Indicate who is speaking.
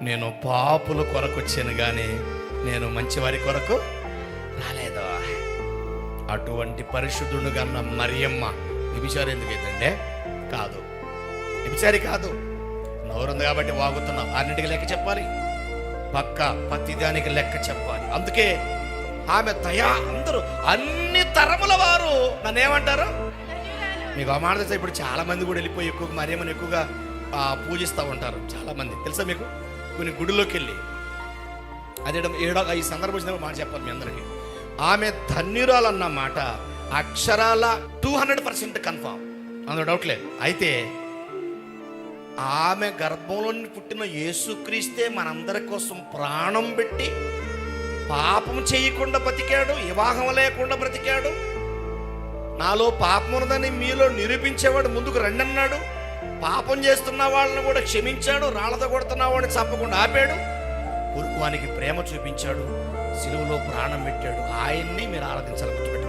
Speaker 1: నేను పాపుల కొరకు వచ్చాను కానీ నేను మంచివారి కొరకు రాలేదు. అటువంటి పరిశుద్ధుడు కన్నా మరియమ్మ వ్యభిచారి ఎందుకు అయిందంటే? కాదు, వ్యభిచారి కాదు. నోరుంది కాబట్టి వాగుతున్నాం, అన్నిటికీ లెక్క చెప్పాలి, పక్క ప్రతిదానికి లెక్క చెప్పాలి. అందుకే ఆమె దయా, అందరూ అన్ని తరముల వారు నన్ను ఏమంటారు? మీకు అమాట తెలుసా? ఇప్పుడు చాలా మంది కూడా వెళ్ళిపోయి ఎక్కువగా మరియమ్మని ఎక్కువగా పూజిస్తూ ఉంటారు చాలా మంది, తెలుసా మీకు? కొన్ని గుడిలోకి వెళ్ళి అదే ఈ సందర్భం వచ్చినప్పుడు మాట చెప్పాలి మీ అందరికీ. ఆమె ధన్యురాలన్న మాట అక్షరాల 200% కన్ఫామ్, అందులో డౌట్ లేదు. అయితే ఆమె గర్భంలో పుట్టిన యేసుక్రీస్తే మనందరి కోసం ప్రాణం పెట్టి పాపం చేయకుండా బ్రతికాడు, వివాహం లేకుండా బ్రతికాడు. నాలో పాపం ఉన్నదని మీలో నిరూపించేవాడు ముందుకు రండి అన్నాడు. పాపం చేస్తున్న వాళ్ళని కూడా క్షమించాడు, రాళ్లతో కొడుతున్న వాడిని చంపకుండా ఆపాడు, పొరుగువానికి ప్రేమ చూపించాడు, సిలువలో ప్రాణం పెట్టాడు. ఆయన్ని మీరు ఆరాధించాలి. గుర్తుపెట్టాలి.